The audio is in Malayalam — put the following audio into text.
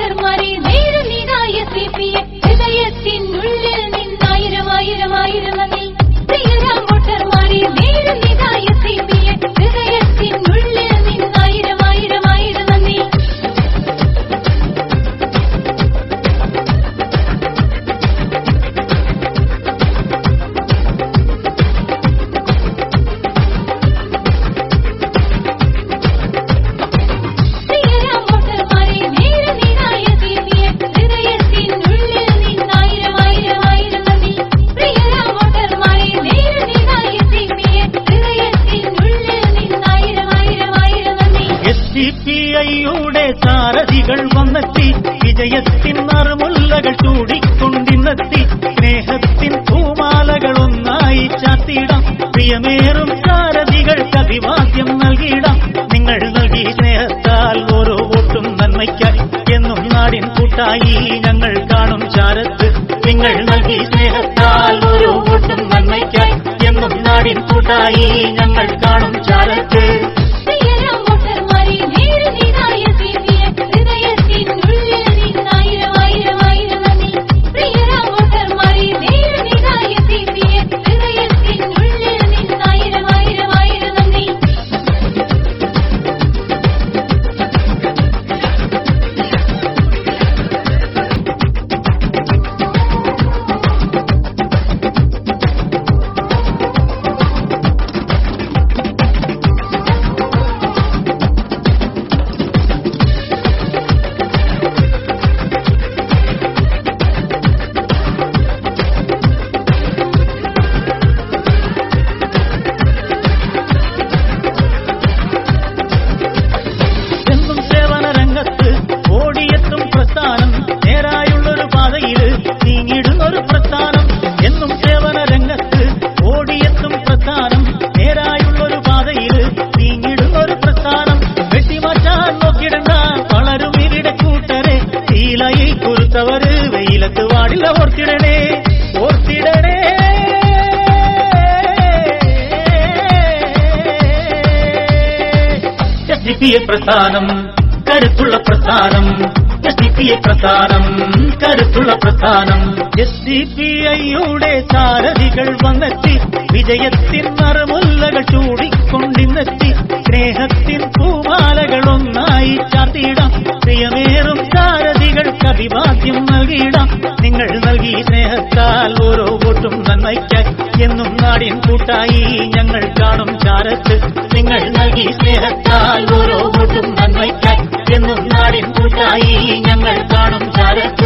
വോട്ടർമാരെ നേരുനിരായ CPM ഹൃദയത്തിനുള്ളിൽ നിന്നായിരം ആയിരം ആയിരം നന്ദി. പ്രിയരാം വോട്ടർമാരെ നേരുനിരായ CPM ഹൃദയത്തിനുള്ളിൽ നിന്നായിരം ആയിരം ആയിരം നന്ദി. SDPIയുടെ സാരഥികൾ വന്നെത്തി, വിജയത്തിൻ നറുമുല്ലകൾ ചൂടിക്കൊണ്ടിന്നെത്തി. സ്നേഹത്തിൻ പൂമാലകൾ ഒന്നായി ചാത്തിയിടാം, പ്രിയമേറും സാരഥികൾക്ക് അഭിവാദ്യം നൽകിയിടാം. നിങ്ങൾ നൽകി സ്നേഹത്താൽ ഓരോ വോട്ടും നന്മയ്ക്കായി, എന്നും നാടിൻ കൂട്ടായി ഞങ്ങൾ കാണും ചാരത്ത്. നിങ്ങൾ നൽകി സ്നേഹത്താൽ ഓരോ വോട്ടും നന്മയ്ക്കായി, എന്നും നാടിൻ കൂട്ടായി ഞങ്ങൾ കാണും ചാരത്ത്. കുരുത്തവര് വെയിലത്ത് വാടില്ല, ഓർത്തിടണേ ഓർത്തിടണേ. SDPI പ്രസ്ഥാനം കരുത്തുള്ള പ്രസ്ഥാനം, SDPI പ്രസ്ഥാനം കരുത്തുള്ള പ്രസ്ഥാനം. SDPIയുടെ സാരഥികൾ വന്നെത്തി, വിജയത്തിൻ നറുമുല്ലകൾ ചൂടിക്കൊണ്ടിന്നെത്തി. സ്നേഹത്തിൻ പൂമാലകൾ ഒന്നായി ചാത്തിയിടാം, പ്രിയമേറും സാരഥികൾക്ക് അഭിവാദ്യം നൽകിയിടാം. നിങ്ങൾ നൽകി സ്നേഹത്താൽ ഓരോ വോട്ടും നന്മയ്ക്കായി, എന്നും നാടിൻ കൂട്ടായി ഞങ്ങൾ കാണും ചാരത്ത്. നിങ്ങൾ നൽകി സ്നേഹത്താൽ ഓരോ വോട്ടും നന്മയ്ക്കായി, എന്നും നാടിൻ കൂട്ടായി ഞങ്ങൾ കാണും ചാരത്ത്.